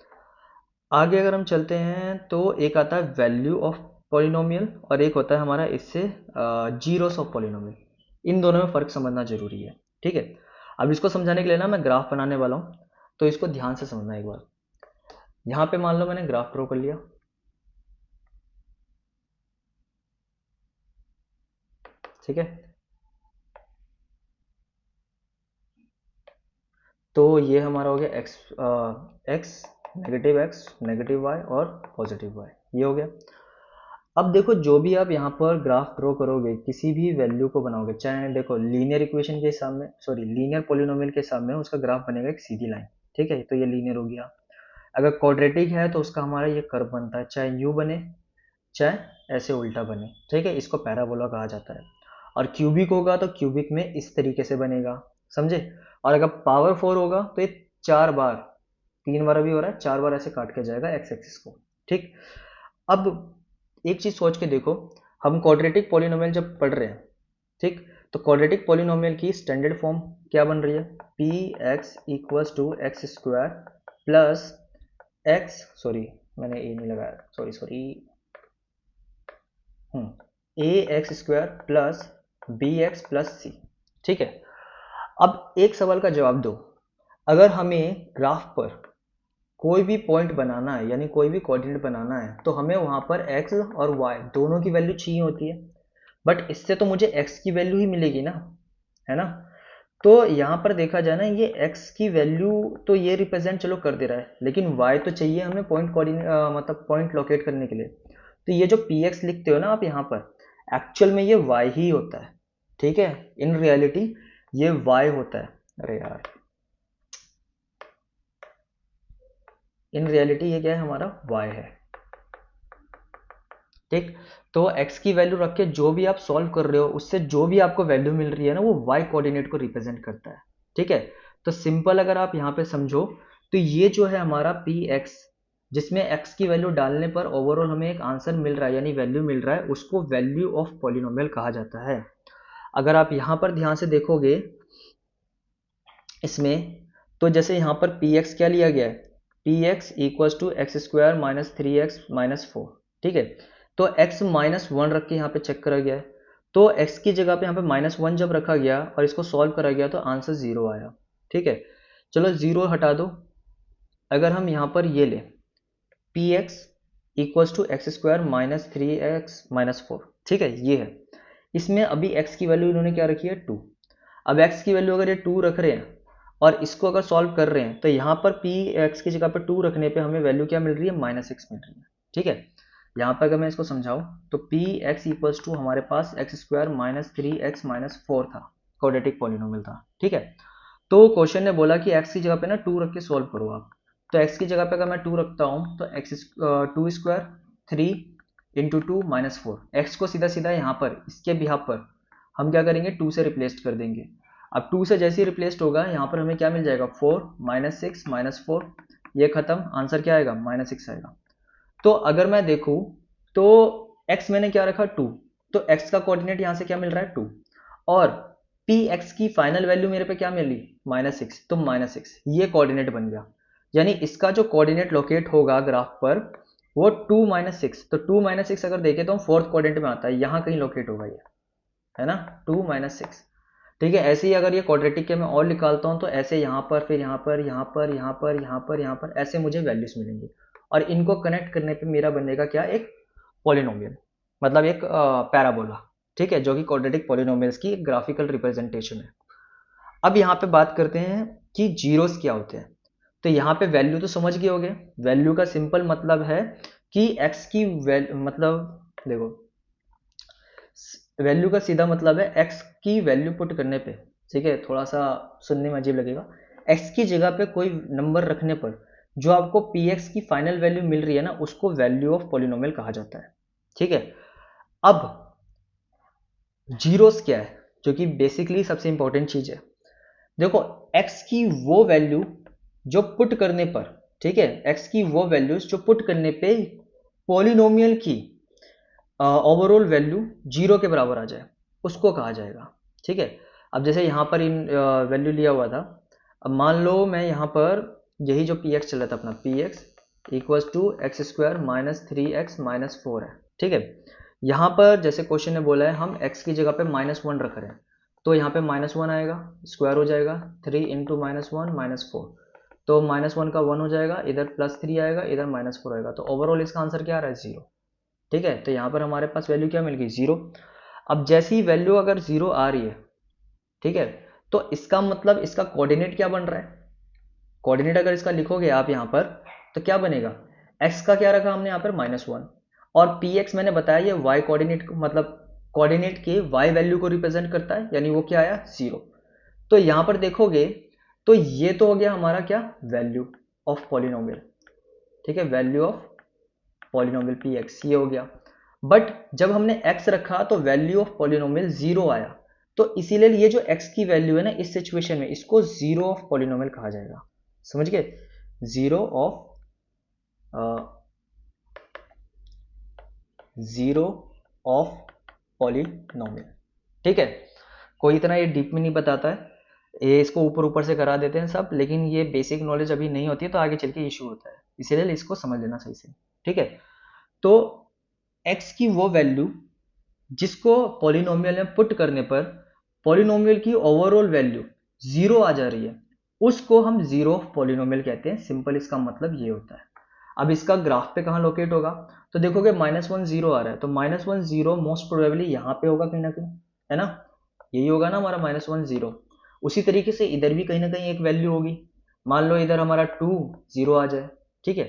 आगे अगर हम चलते हैं तो एक आता है वैल्यू ऑफ पॉलिनोमियल और एक होता है हमारा इससे जीरोस ऑफ पॉलिनोमियल। इन दोनों में फ़र्क समझना जरूरी है, ठीक है। अब इसको समझाने के लिए ना मैं ग्राफ बनाने वाला हूँ, तो इसको ध्यान से समझना एक बार। यहाँ पे मान लो मैंने ग्राफ ड्रॉ कर लिया, ठीक है। तो ये हमारा हो गया एक्स, एक्स नेगेटिव वाई और पॉजिटिव वाई, ये हो गया। अब देखो, जो भी आप यहाँ पर ग्राफ ड्रॉ करोगे, किसी भी वैल्यू को बनाओगे, चाहे देखो लीनियर इक्वेशन के सामने, सॉरी लीनियर पॉलिनोमियल के सामने उसका ग्राफ बनेगा एक सीधी लाइन, ठीक है, तो ये लीनियर हो गया। अगर क्वाड्रेटिक है तो उसका हमारा ये कर्व बनता है, चाहे यू बने चाहे ऐसे उल्टा बने, ठीक है, इसको पैराबोला कहा जाता है। और क्यूबिक होगा तो क्यूबिक में इस तरीके से बनेगा, समझे। और अगर पावर 4 होगा तो ये 4 बार, 3 बार अभी हो रहा है, 4 बार ऐसे काट के जाएगा एक्स एक्सिस को, ठीक। अब एक चीज सोच के देखो, हम क्वाड्रेटिक पॉलिनोमियल जब पढ़ रहे हैं, ठीक, तो क्वाड्रेटिक पॉलिनोमियल की स्टैंडर्ड फॉर्म क्या बन रही है, P x equals to x square plus X, sorry मैंने ए नहीं लगाया, sorry A X square plus B X plus C, ठीक है। अब एक सवाल का जवाब दो, अगर हमें ग्राफ पर कोई भी पॉइंट बनाना है, यानी कोई भी कोऑर्डिनेट बनाना है, तो हमें वहां पर x और y दोनों की वैल्यू चाहिए होती है, बट इससे तो मुझे x की वैल्यू ही मिलेगी ना, है ना। तो यहाँ पर देखा जाए ना, ये x की वैल्यू तो ये रिप्रेजेंट चलो कर दे रहा है, लेकिन y तो चाहिए हमें पॉइंट कोऑर्डिनेट, मतलब पॉइंट लोकेट करने के लिए। तो ये जो px लिखते हो ना आप यहाँ पर, एक्चुअल में ये y ही होता है, ठीक है, इन रियलिटी ये y होता है। अरे यार, इन रियलिटी ये क्या है, हमारा y है, ठीक। तो x की वैल्यू रख के जो भी आप सॉल्व कर रहे हो, उससे जो भी आपको वैल्यू मिल रही है ना, वो y कोऑर्डिनेट को रिप्रेजेंट करता है, ठीक है। तो सिंपल अगर आप यहाँ पे समझो, तो ये जो है हमारा px, जिसमें x की वैल्यू डालने पर ओवरऑल हमें एक आंसर मिल रहा है, यानी वैल्यू मिल रहा है, उसको वैल्यू ऑफ पॉलिनोमियल कहा जाता है। अगर आप यहाँ पर ध्यान से देखोगे इसमें, तो जैसे यहाँ पर px क्या लिया गया है, px equals to x square minus 3x minus 4, ठीक है। तो x माइनस 1 रख के यहाँ पे चेक करा गया है, तो x की जगह पे यहाँ पे माइनस 1 जब रखा गया और इसको सॉल्व करा गया तो आंसर 0 आया, ठीक है। चलो 0 हटा दो, अगर हम यहाँ पर ये लें px equals to x square minus 3x minus 4, ठीक है, ये है। इसमें अभी x की वैल्यू इन्होंने क्या रखी है, 2। अब x की वैल्यू अगर ये 2 रख रहे हैं और इसको अगर सॉल्व कर रहे हैं, तो यहाँ पर पी एक्स की जगह पर 2 रखने पे हमें वैल्यू क्या मिल रही है, -6 मिल रही है, ठीक है। यहाँ पर अगर मैं इसको समझाऊं, तो पी एक्स इक्वल्स टू हमारे पास X square minus 3x minus 4 था, क्वाड्रेटिक पॉलिनोमियल था, ठीक है। तो क्वेश्चन ने बोला कि x की जगह पे ना 2 रख के सॉल्व करो आप, तो x की जगह पे अगर मैं 2 रखता हूँ तो x 2 square 3 into 2 minus 4, x को सीधा सीधा यहाँ पर इसके बिहाफ पर हम क्या करेंगे, 2 से रिप्लेस कर देंगे। अब 2 से जैसे ही रिप्लेस्ड होगा, यहाँ पर हमें क्या मिल जाएगा, 4 माइनस 6 माइनस 4, ये खत्म, आंसर क्या आएगा, -6 आएगा। तो अगर मैं देखूँ तो x मैंने क्या रखा, 2, तो x का कोऑर्डिनेट यहाँ से क्या मिल रहा है, 2, और px की फाइनल वैल्यू मेरे पे क्या मिली, -6, तो -6 ये कोऑर्डिनेट बन गया। यानी इसका जो कोऑर्डिनेट लोकेट होगा ग्राफ पर वो 2 -6, तो 2 -6 अगर देखें तो हम फोर्थ कोऑर्डिनेट में आता है, यहाँ कहीं लोकेट होगा ये, है ना, 2 -6, ठीक है। ऐसे ही अगर ये क्वाड्रेटिक के मैं और निकालता हूँ, तो ऐसे यहाँ पर, फिर यहाँ पर, यहाँ पर, यहाँ पर, यहाँ पर, यहाँ पर, ऐसे मुझे वैल्यूज मिलेंगी, और इनको कनेक्ट करने पे मेरा बनेगा क्या, एक पॉलिनोमियल, मतलब एक पैराबोला, ठीक है, जो कि क्वाड्रेटिक पॉलिनोमियल्स की ग्राफिकल रिप्रेजेंटेशन है। अब यहाँ पे बात करते हैं कि जीरोस क्या होते हैं। तो यहाँ पे वैल्यू तो समझ गए होगे, वैल्यू का सिंपल मतलब है कि एक्स की वैल्यू, मतलब देखो वैल्यू का सीधा मतलब है x की वैल्यू पुट करने पे, ठीक है, थोड़ा सा सुनने में अजीब लगेगा, x की जगह पे कोई नंबर रखने पर जो आपको px की फाइनल वैल्यू मिल रही है ना, उसको वैल्यू ऑफ पॉलिनोमियल कहा जाता है, ठीक है। अब जीरोस क्या है, जो कि बेसिकली सबसे इंपॉर्टेंट चीज है। देखो x की वो वैल्यू जो पुट करने पर, ठीक है, x की वो वैल्यूज जो पुट करने पे पॉलिनोमियल की ओवरऑल वैल्यू जीरो के बराबर आ जाए, उसको कहा जाएगा, ठीक है। अब जैसे यहाँ पर इन वैल्यू लिया हुआ था, अब मान लो मैं यहाँ पर यही जो पी एक्स चल रहा था अपना, p x equals to x square minus 3x minus 4 है, ठीक है। यहाँ पर जैसे क्वेश्चन ने बोला है हम x की जगह पे -1 रख रहे हैं, तो यहाँ पे -1 आएगा, स्क्वायर हो जाएगा 3 इंटू -1 -4, तो -1 का 1 हो जाएगा, इधर +3 आएगा, इधर -4 आएगा, तो ओवरऑल इसका आंसर क्या आ रहा है, 0, ठीक है। तो यहाँ पर हमारे पास वैल्यू क्या मिल गई, 0। अब जैसी वैल्यू अगर 0 आ रही है, ठीक है, तो इसका मतलब इसका कोऑर्डिनेट क्या बन रहा है, कोऑर्डिनेट अगर इसका लिखोगे आप यहाँ पर तो क्या बनेगा, x का क्या रखा हमने यहाँ पर -1, और px मैंने बताया ये y कोऑर्डिनेट मतलब कोऑर्डिनेट के y वैल्यू को रिप्रेजेंट करता है, यानी वो क्या आया, 0। तो यहाँ पर देखोगे तो ये तो हो गया हमारा क्या, वैल्यू ऑफ पॉलिनोमियल, ठीक है, वैल्यू ऑफ पॉलिनोमियल px ये हो गया। बट जब हमने x रखा तो वैल्यू ऑफ पॉलिनोमियल 0 आया, तो इसीलिए ये जो x की वैल्यू है ना इस सिचुएशन में, इसको जीरो ऑफ पॉलिनोमियल कहा जाएगा, समझ गए, जीरो ऑफ पॉलिनोमियल, ठीक है। कोई इतना ये डीप में नहीं बताता है, ये इसको ऊपर ऊपर से करा देते हैं सब, लेकिन ये बेसिक नॉलेज अभी नहीं होती है तो आगे चल के इशू होता है, इसीलिए इसको समझ लेना सही से, ठीक है। तो x की वो वैल्यू जिसको पॉलिनोमियल में पुट करने पर पॉलिनोमियल की ओवरऑल वैल्यू 0 आ जा रही है, उसको हम जीरो ऑफ पॉलिनोमियल कहते हैं, सिंपल इसका मतलब ये होता है। अब इसका ग्राफ पे कहाँ लोकेट होगा, तो देखोगे -1 0 आ रहा है, तो -1 0 मोस्ट प्रोबेबली यहाँ पे होगा कहीं ना कहीं, है ना, यही होगा ना हमारा -1 0। उसी तरीके से इधर भी कहीं ना कहीं एक वैल्यू होगी, मान लो इधर हमारा 2 0 आ जाए, ठीक है।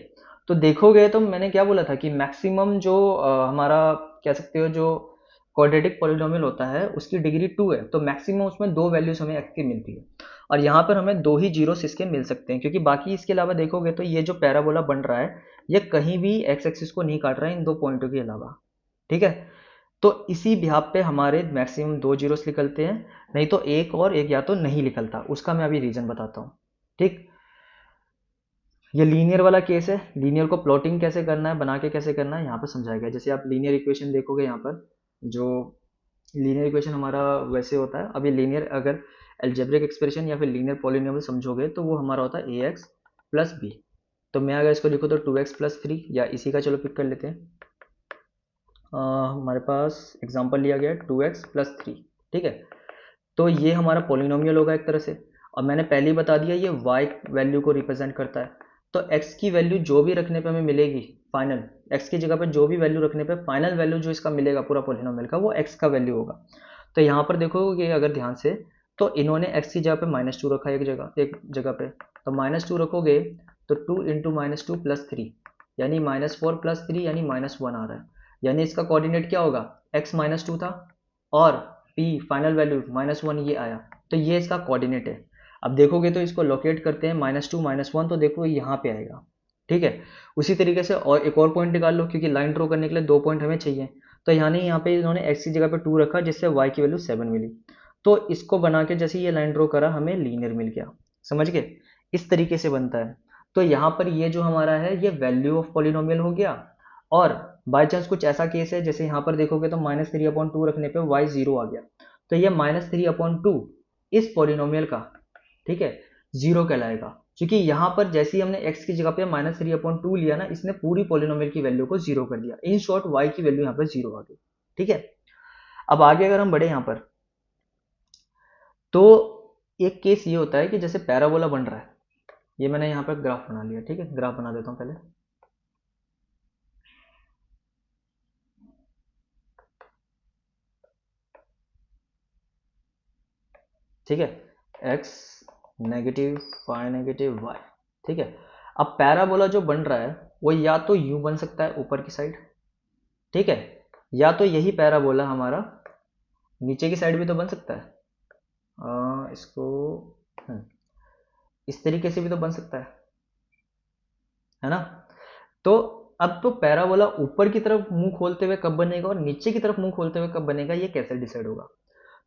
तो देखोगे तो मैंने क्या बोला था कि मैक्सिमम जो हमारा कह सकते हो जो क्वाड्रेटिक पॉलिनोमियल होता है उसकी डिग्री 2 है, तो मैक्सिमम उसमें दो वैल्यूज हमें x की मिलती है, और यहाँ पर हमें दो ही जीरोस इसके मिल सकते हैं, क्योंकि बाकी इसके अलावा देखोगे तो ये जो पैराबोला बन रहा है ये कहीं भी x एक्सिस को नहीं काट रहा है इन दो पॉइंटों के अलावा, ठीक है। तो इसी बिहाफ पे हमारे मैक्सिमम दो जीरोस निकलते हैं, नहीं तो एक और एक या तो नहीं निकलता, उसका मैं अभी रीजन बताता हूँ, ठीक। ये लीनियर वाला केस है, लीनियर को प्लॉटिंग कैसे करना है, बना के कैसे करना है यहाँ पर समझाया गया। जैसे आप लीनियर इक्वेशन देखोगे यहाँ पर, जो लीनियर इक्वेशन हमारा वैसे होता है, अब ये लीनियर अगर एल्जेब्रिक एक्सप्रेशन या फिर लीनियर पॉलिनोमियल समझोगे तो वो हमारा होता है ax प्लस बी। तो मैं अगर इसको लिखूँ तो 2x प्लस 3, या इसी का चलो पिक कर लेते हैं, हमारे पास एग्जांपल लिया गया है 2x प्लस 3, ठीक है। तो ये हमारा पॉलिनोमियल होगा एक तरह से, और मैंने पहले ही बता दिया ये y वैल्यू को रिप्रेजेंट करता है, तो x की वैल्यू जो भी रखने पे हमें मिलेगी फाइनल, x की जगह पे जो भी वैल्यू रखने पे फाइनल वैल्यू जो इसका मिलेगा पूरा पॉलिनोमियल का वो x का वैल्यू होगा। तो यहाँ पर देखोगे अगर ध्यान से, तो इन्होंने x की जगह पे -2 रखा है एक जगह पे, तो -2 रखोगे तो 2 इंटू -2 प्लस 3, यानी -4 प्लस 3 यानी -1 आ रहा है, यानी इसका कोऑर्डिनेट क्या होगा, x -2 था और p फाइनल वैल्यू -1 ये आया, तो ये इसका कोऑर्डिनेट है। अब देखोगे तो इसको लोकेट करते हैं -2 -1, तो देखो यहाँ पे आएगा, ठीक है। उसी तरीके से और एक और पॉइंट निकाल लो, क्योंकि लाइन ड्रॉ करने के लिए दो पॉइंट हमें चाहिए, तो यानी यहाँ पे इन्होंने x की जगह पे 2 रखा जिससे y की वैल्यू 7 मिली, तो इसको बना के जैसे ये लाइन ड्रॉ करा हमें लीनियर मिल गया, समझ गए, इस तरीके से बनता है। तो यहाँ पर ये जो हमारा है ये वैल्यू ऑफ पॉलिनोमियल हो गया, और बाय चांस कुछ ऐसा केस है जैसे यहाँ पर देखोगे तो -3/2 रखने पे y 0 आ गया, तो ये -3/2 इस पॉलिनोमियल का, ठीक है, 0 कहलाएगा, क्योंकि यहाँ पर जैसे ही हमने x की जगह पे -3/2 लिया ना, इसने पूरी पॉलिनोमियल की वैल्यू को 0 कर दिया, इन शॉर्ट y की वैल्यू यहाँ पर 0 आ गई, ठीक है। अब आगे अगर हम बढ़े यहाँ पर, तो एक केस ये होता है कि जैसे पैराबोला बन रहा है, ये मैंने यहाँ पर ग्राफ बना लिया, ठीक है, ग्राफ बना देता हूँ पहले, ठीक है, x negative y negative y, ठीक है। अब पैराबोला जो बन रहा है वो या तो u बन सकता है ऊपर की साइड, ठीक है, या तो यही पैराबोला हमारा नीचे की साइड भी तो बन सकता है। इसको इस तरीके से भी तो बन सकता है ना। तो अब तो पैराबोला ऊपर की तरफ मुंह खोलते हुए कब बनेगा और नीचे की तरफ मुंह खोलते हुए कब बनेगा, ये कैसे डिसाइड होगा।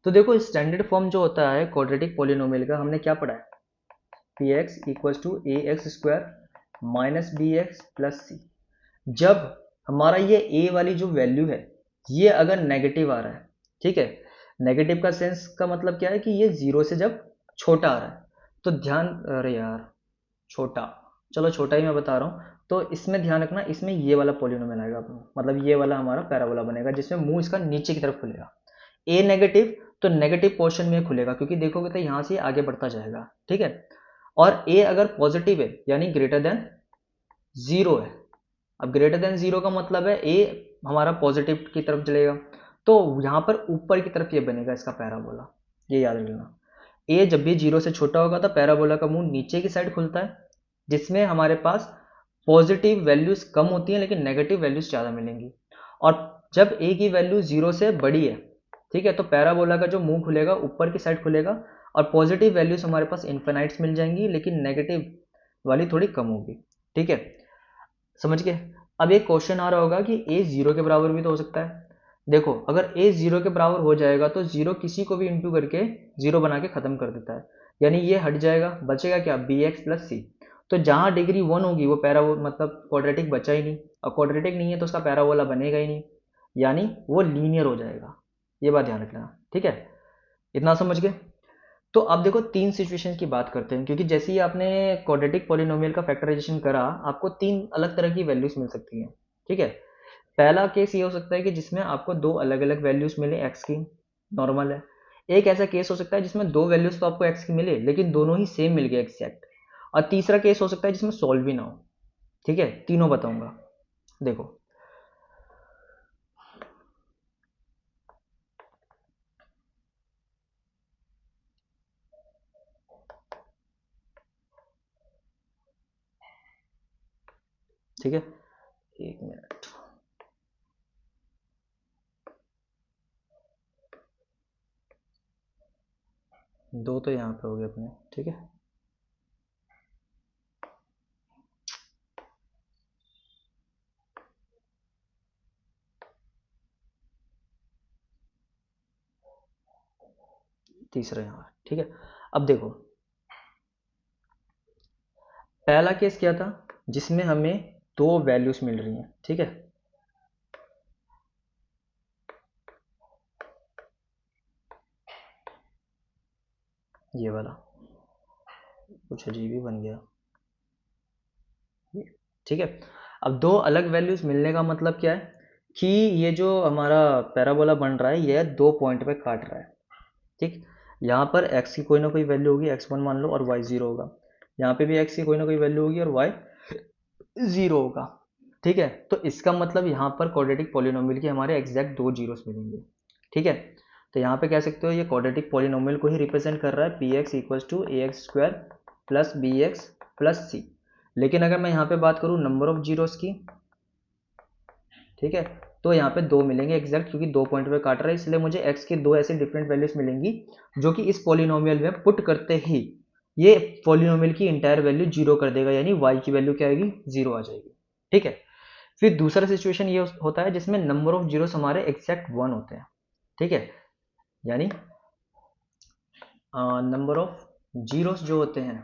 तो देखो स्टैंडर्ड फॉर्म जो होता है क्वाड्रेटिक पॉलिनोमियल का, हमने क्या पढ़ा है, P X equal to A X square minus B X plus C. जब हमारा ये ए वाली जो वैल्यू है ये अगर नेगेटिव आ रहा है, ठीक है, नेगेटिव का सेंस का मतलब क्या है कि ये जीरो से जब छोटा आ रहा है, तो ध्यान, अरे यार छोटा, चलो छोटा ही मैं बता रहा हूँ। तो इसमें ध्यान रखना, इसमें ये वाला पॉलिनोमियल आएगा, मतलब ये वाला हमारा पैराबोला बनेगा जिसमें मुंह इसका नीचे की तरफ खुलेगा। ए नेगेटिव, तो नेगेटिव पोर्शन में खुलेगा क्योंकि देखोगे तो यहाँ से आगे बढ़ता जाएगा, ठीक है। और ए अगर पॉजिटिव है यानी ग्रेटर देन जीरो है। अब ग्रेटर देन जीरो का मतलब है ए हमारा पॉजिटिव की तरफ चलेगा, तो यहाँ पर ऊपर की तरफ ये बनेगा इसका पैराबोला, ये याद रखना। ए जब भी जीरो से छोटा होगा तो पैराबोला का मुंह नीचे की साइड खुलता है, जिसमें हमारे पास पॉजिटिव वैल्यूज कम होती हैं लेकिन नेगेटिव वैल्यूज ज़्यादा मिलेंगी। और जब ए की वैल्यू जीरो से बड़ी है, ठीक है, तो पैराबोला का जो मुंह खुलेगा ऊपर की साइड खुलेगा और पॉजिटिव वैल्यूज हमारे पास इन्फिनाइट्स मिल जाएंगी लेकिन नेगेटिव वाली थोड़ी कम होगी, ठीक है, समझ गए। अब एक क्वेश्चन आ रहा होगा कि ए जीरो के बराबर भी तो हो सकता है। देखो अगर ए जीरो के बराबर हो जाएगा तो जीरो किसी को भी इंटू करके जीरो बना के खत्म कर देता है, यानी ये हट जाएगा, बचेगा क्या, बी एक्स प्लस सी। तो जहां डिग्री वन होगी वो मतलब क्वाड्रेटिक बचा ही नहीं, और क्वाड्रेटिक नहीं है तो उसका पैराबोला बनेगा ही नहीं, यानी वो लीनियर हो जाएगा। ये बात ध्यान रखना, ठीक है, इतना समझ गए। तो अब देखो तीन सिचुएशन की बात करते हैं, क्योंकि जैसे ही आपने क्वाड्रेटिक पॉलिनोमियल का फैक्टराइजेशन करा आपको तीन अलग तरह की वैल्यूज मिल सकती हैं, ठीक है। पहला केस ये हो सकता है कि जिसमें आपको दो अलग अलग वैल्यूज मिले एक्स की, नॉर्मल है। एक ऐसा केस हो सकता है जिसमें दो वैल्यूज तो आपको एक्स की मिले लेकिन दोनों ही सेम मिल गए एग्जैक्ट। और तीसरा केस हो सकता है जिसमें सॉल्व भी ना हो, ठीक है, तीनों बताऊंगा, देखो। ठीक है, एक मिनट, दो तो यहाँ पे हो गए अपने, ठीक है। तीसरा यहाँ, ठीक है। अब देखो पहला केस क्या था, जिसमें हमें दो वैल्यूज मिल रही हैं, ठीक है। ये वाला कुछ अजीब ही बन गया, ठीक है। अब दो अलग वैल्यूज मिलने का मतलब क्या है कि ये जो हमारा पैराबोला बन रहा है ये दो पॉइंट पे काट रहा है, ठीक। यहाँ पर x की कोई ना कोई वैल्यू होगी, x1 मान लो, और y जीरो होगा। यहाँ पे भी x की कोई ना कोई वैल्यू होगी और y जीरो होगा, ठीक है। तो इसका मतलब यहाँ पर क्वाड्रेटिक पॉलिनोमियल के हमारे एग्जैक्ट दो जीरोस मिलेंगे, ठीक है। तो यहाँ पे कह सकते हो ये क्वाड्रेटिक पॉलिनोमियल को ही रिप्रेजेंट कर रहा है, P x equals to A X square plus B X plus C. लेकिन अगर मैं यहाँ पे बात करूँ नंबर ऑफ जीरोस की, ठीक है, तो यहाँ पे दो मिलेंगे एग्जैक्ट, क्योंकि दो पॉइंट पे काट रहा है, इसलिए मुझे x की दो ऐसे डिफरेंट वैल्यूज मिलेंगी जो कि इस पॉलिनोमियल में पुट करते ही ये पॉलिनोमियल की इंटायर वैल्यू जीरो कर देगा, यानी y की वैल्यू क्या आएगी, जीरो आ जाएगी, ठीक है। फिर दूसरा सिचुएशन ये होता है जिसमें नंबर ऑफ जीरोस हमारे एग्जैक्ट वन होते हैं, ठीक है, यानी नंबर ऑफ जीरोस जो होते हैं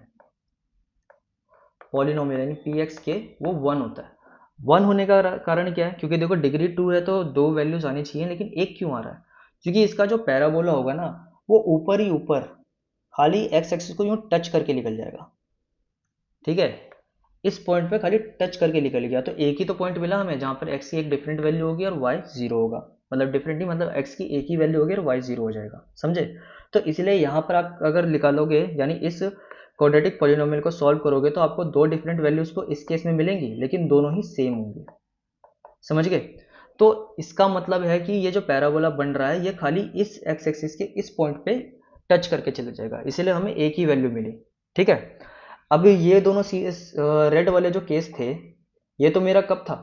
पॉलिनोमियल यानी पी एक्स के, वो वन होता है। वन होने का कारण क्या है, क्योंकि देखो डिग्री टू है तो दो वैल्यूज आनी चाहिए, लेकिन एक क्यों आ रहा है, क्योंकि इसका जो पैराबोला होगा ना वो ऊपर ही ऊपर खाली एक्स एक्सिस को यूं टच करके निकल जाएगा, ठीक है। इस पॉइंट पे खाली टच करके निकल गया, तो एक ही तो पॉइंट मिला हमें जहां पर एक्स की एक डिफरेंट वैल्यू होगी और वाई जीरो होगा, मतलब डिफरेंट नहीं, मतलब एक्स की एक ही वैल्यू होगी और वाई जीरो हो जाएगा, समझे। तो इसलिए यहाँ पर आप अगर निकालोगे यानी इस क्वाड्रेटिक पॉलिनोमियल को सॉल्व करोगे तो आपको दो डिफरेंट वैल्यूज तो इस केस में मिलेंगी लेकिन दोनों ही सेम होंगी, समझ गए। तो इसका मतलब है कि ये जो पैराबोला बन रहा है ये खाली इस एक्स एक्सिस के इस पॉइंट पे टच करके चले जाएगा, इसीलिए हमें एक ही वैल्यू मिली, ठीक है। अब ये दोनों रेड वाले जो केस थे ये तो मेरा कब था,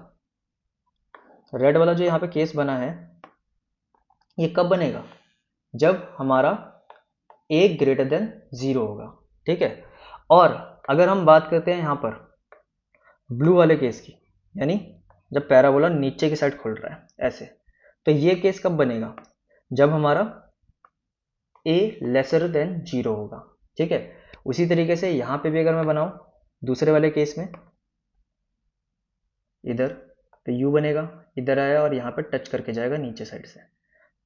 रेड वाला जो यहाँ पे केस बना है ये कब बनेगा, जब हमारा a ग्रेटर देन 0 होगा, ठीक है। और अगर हम बात करते हैं यहाँ पर ब्लू वाले केस की, यानी जब पैराबोला नीचे की साइड खुल रहा है ऐसे, तो ये केस कब बनेगा, जब हमारा a लेसर देन 0 होगा, ठीक है। उसी तरीके से यहाँ पे भी अगर मैं बनाऊं दूसरे वाले केस में, इधर तो u बनेगा, इधर आया और यहाँ पर टच करके जाएगा नीचे साइड से,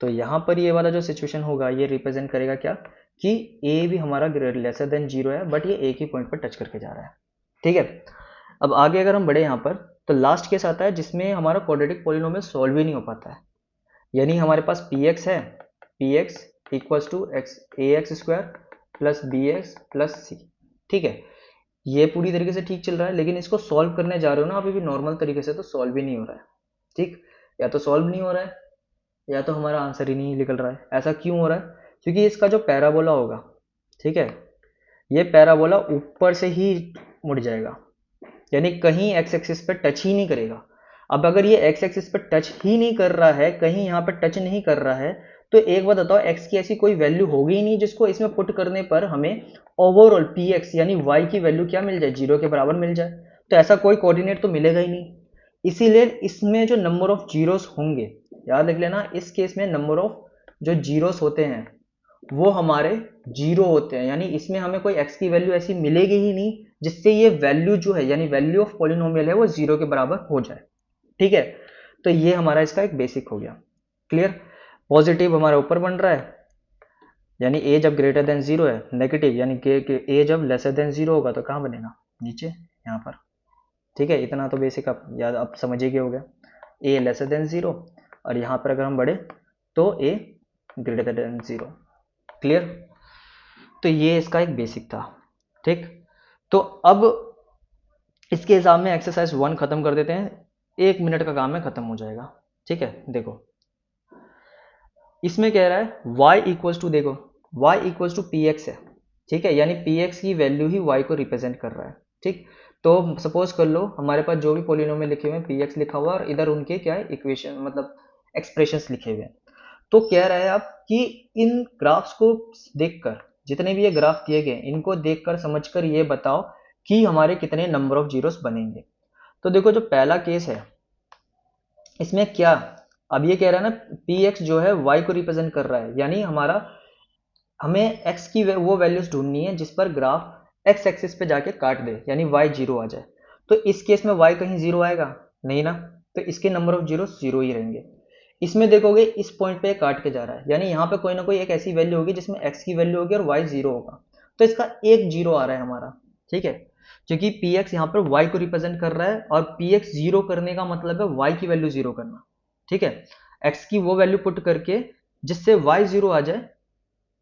तो यहाँ पर ये वाला जो सिचुएशन होगा ये रिप्रेजेंट करेगा क्या, कि a भी हमारा लेसर देन 0 है, बट ये एक ही पॉइंट पर टच करके जा रहा है, ठीक है। अब आगे अगर हम बढ़े यहाँ पर, तो लास्ट केस आता है जिसमें हमारा क्वाड्रेटिक पॉलिनोमियल सॉल्व ही नहीं हो पाता है, यानी हमारे पास px है, px equals to ax square plus bx plus C, ठीक है। ये पूरी तरीके से ठीक चल रहा है, लेकिन इसको सॉल्व करने जा रहे हो ना अभी भी नॉर्मल तरीके से, तो सॉल्व ही नहीं हो रहा है, ठीक। या तो सॉल्व नहीं हो रहा है, या तो हमारा आंसर ही नहीं निकल रहा है। ऐसा क्यों हो रहा है, क्योंकि इसका जो पैराबोला होगा, ठीक है, ये पैराबोला ऊपर से ही मुड़ जाएगा, यानी कहीं एक्स एक्सिस पर टच ही नहीं करेगा। अब अगर ये एक्स एक्सिस पर टच ही नहीं कर रहा है, कहीं यहाँ पर टच नहीं कर रहा है, तो एक बात बताओ, एक्स की ऐसी कोई वैल्यू होगी ही नहीं जिसको इसमें पुट करने पर हमें ओवरऑल पी एक्स यानी वाई की वैल्यू क्या मिल जाए, 0 के बराबर मिल जाए। तो ऐसा कोई कोऑर्डिनेट तो मिलेगा ही नहीं, इसीलिए इसमें जो नंबर ऑफ जीरोस होंगे, याद रख लेना, इस केस में नंबर ऑफ जो जीरोस होते हैं वो हमारे 0 होते हैं, यानी इसमें हमें कोई x की वैल्यू ऐसी मिलेगी ही नहीं जिससे ये वैल्यू जो है, यानी वैल्यू ऑफ पॉलिनोमियल है, वो 0 के बराबर हो जाए, ठीक है। तो ये हमारा इसका एक बेसिक हो गया, क्लियर। पॉजिटिव हमारा ऊपर बन रहा है, यानी a जब ग्रेटर देन 0 है, नेगेटिव यानी a जब लेसर देन 0 होगा तो कहाँ बनेगा, नीचे यहाँ पर, ठीक है। इतना तो बेसिक आप याद, आप समझ ही गए हो गया, a लेसर देन 0, और यहाँ पर अगर हम बढ़े तो a ग्रेटर देन 0, क्लियर। तो ये इसका एक बेसिक था, ठीक। तो अब इसके हिसाब में एक्सरसाइज 1 खत्म कर देते हैं, 1 मिनट का काम है, खत्म हो जाएगा, ठीक है। देखो इसमें कह रहा है y इक्वल्स टू, देखो y equals to p x है, ठीक है, यानी पी एक्स की वैल्यू ही y को रिप्रेजेंट कर रहा है, ठीक। तो सपोज कर लो हमारे पास जो भी पोलिनोमियल लिखे हुए हैं पी एक्स लिखा हुआ है, और इधर उनके क्या है इक्वेशन, मतलब एक्सप्रेशंस लिखे हुए हैं। तो कह रहा है आप कि इन ग्राफ्स को देखकर, जितने भी ये ग्राफ दिए गए इनको देखकर समझकर ये बताओ कि हमारे कितने नंबर ऑफ जीरोस बनेंगे। तो देखो जो पहला केस है इसमें क्या, अब ये कह रहा है ना पी एक्स जो है वाई को रिप्रेजेंट कर रहा है, यानी हमारा हमें एक्स की वो वैल्यूज ढूंढनी है जिस पर ग्राफ एक्स एक्सिस पे जाके काट दे, यानी वाई 0 आ जाए। तो इस केस में वाई कहीं 0 आएगा नहीं ना, तो इसके नंबर ऑफ जीरो 0 ही रहेंगे। इसमें देखोगे इस पॉइंट पे काट के जा रहा है, यानी यहाँ पे कोई ना कोई एक ऐसी वैल्यू होगी जिसमें x की वैल्यू होगी और y 0 होगा, तो इसका एक 0 आ रहा है हमारा, ठीक है। क्योंकि px यहाँ पर y को रिप्रेजेंट कर रहा है, और px 0 करने का मतलब है y की वैल्यू 0 करना, ठीक है। x की वो वैल्यू पुट करके जिससे y 0 आ जाए,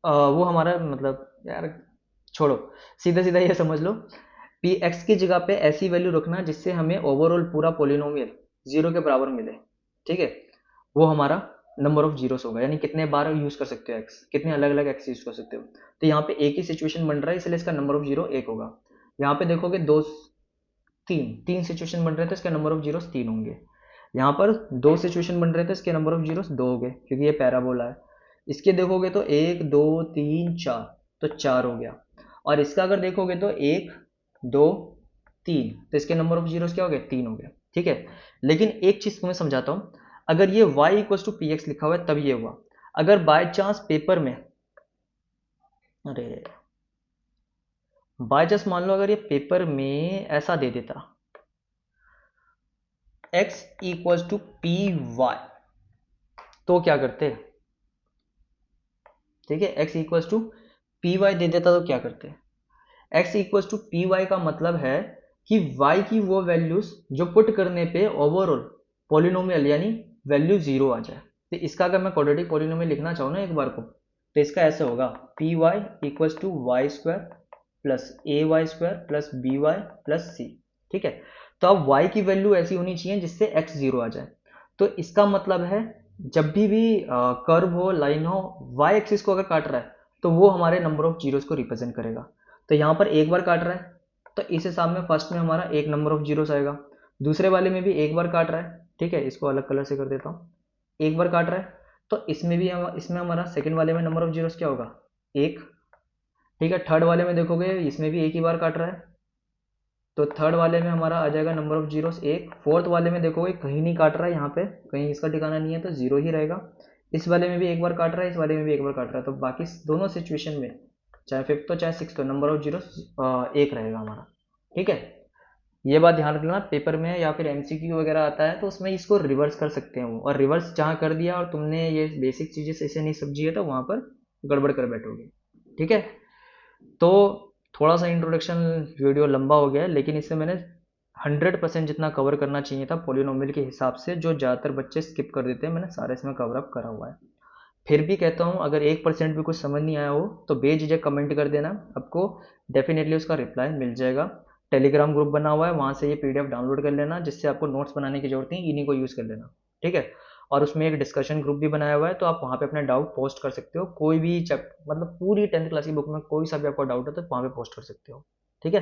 वो हमारा मतलब, यार छोड़ो, सीधा सीधा ये समझ लो, px की जगह पे ऐसी वैल्यू रखना जिससे हमें ओवरऑल पूरा पोलिनोमियल 0 के बराबर मिले, ठीक है। वो हमारा नंबर ऑफ जीरोस होगा, यानी कितने बार यूज कर सकते हो एक्स, कितने अलग अलग एक्स यूज कर सकते हो। तो यहाँ पे एक ही सिचुएशन बन रहा है, इसलिए इसका नंबर ऑफ जीरो 1 होगा। यहाँ पे देखोगे दो तीन सिचुएशन बन रहे थे, इसके नंबर ऑफ जीरोस 3 होंगे। यहाँ पर दो सिचुएशन बन रहे थे, इसके नंबर ऑफ जीरोस 2 हो गए, क्योंकि ये पैराबोला है। इसके देखोगे तो 1 2 3 4, तो 4 हो गया। और इसका अगर देखोगे तो 1 2 3, तो इसके नंबर ऑफ जीरोस क्या हो गए, 3 हो गए, ठीक है। लेकिन एक चीज तुम्हें समझाता हूँ, अगर ये y equal to p x लिखा हुआ है तब ये हुआ, अगर बाय चांस पेपर में, अरे बाय चांस मान लो अगर ये पेपर में ऐसा दे देता x equal to p y, तो क्या करते, ठीक है, x equal to p y दे देता तो क्या करते। x equal to p y का मतलब है कि y की वो वैल्यूज जो पुट करने पे ओवरऑल पॉलिनोमियल यानी वैल्यू 0 आ जाए। तो इसका अगर मैं क्वाड्रेटिक पॉलिनोमियल लिखना चाहूँ ना एक बार को, तो इसका ऐसे होगा P Y equal to Y square plus A Y square plus B Y plus C, ठीक है। तो अब y की वैल्यू ऐसी होनी चाहिए जिससे x 0 आ जाए। तो इसका मतलब है जब भी कर्व हो, लाइन हो, y एक्सिस को अगर काट रहा है तो वो हमारे नंबर ऑफ जीरोस को रिप्रेजेंट करेगा। तो यहाँ पर एक बार काट रहा है, तो इस हिसाब में फर्स्ट में हमारा एक नंबर ऑफ जीरोस आएगा, दूसरे वाले में भी एक बार काट रहा है, ठीक है, इसको अलग कलर से कर देता हूँ, एक बार काट रहा है, तो इसमें हमारा सेकंड वाले में नंबर ऑफ जीरोस क्या होगा, एक। ठीक है, थर्ड वाले में देखोगे इसमें भी एक ही बार काट रहा है, तो थर्ड वाले में हमारा आ जाएगा नंबर ऑफ जीरोस एक। फोर्थ वाले में देखोगे कहीं नहीं काट रहा है, यहाँ पे कहीं इसका ठिकाना नहीं है, तो जीरो ही रहेगा। इस वाले में भी एक बार काट रहा है, इस वाले में भी एक बार काट रहा है, तो बाकी दोनों सिचुएशन में चाहे फिफ्थ हो चाहे सिक्स हो नंबर ऑफ जीरोस एक रहेगा हमारा। ठीक है, ये बात ध्यान रखना, पेपर में या फिर एमसीक्यू वगैरह आता है तो उसमें इसको रिवर्स कर सकते हैं वो, और रिवर्स जहाँ कर दिया और तुमने ये बेसिक चीज़ें से नहीं समझी है तो वहाँ पर गड़बड़ कर बैठोगे। ठीक है, तो थोड़ा सा इंट्रोडक्शन वीडियो लंबा हो गया है, लेकिन इससे मैंने 100% जितना कवर करना चाहिए था पॉलिनोमियल के हिसाब से, जो ज़्यादातर बच्चे स्किप कर देते हैं, मैंने सारे इसमें कवर अप करा हुआ है। फिर भी कहता हूँ अगर 1% भी कुछ समझ नहीं आया हो तो बेझिझक कमेंट कर देना, आपको डेफिनेटली उसका रिप्लाई मिल जाएगा। टेलीग्राम ग्रुप बना हुआ है, वहाँ से ये पीडीएफ डाउनलोड कर लेना, जिससे आपको नोट्स बनाने की जरूरत नहीं, इन्हीं को यूज़ कर लेना। ठीक है, और उसमें एक डिस्कशन ग्रुप भी बनाया हुआ है, तो आप वहाँ पे अपने डाउट पोस्ट कर सकते हो, कोई भी मतलब पूरी 10th क्लास की बुक में कोई सा भी आपका डाउट है तो वहाँ पे पोस्ट कर सकते हो। ठीक है,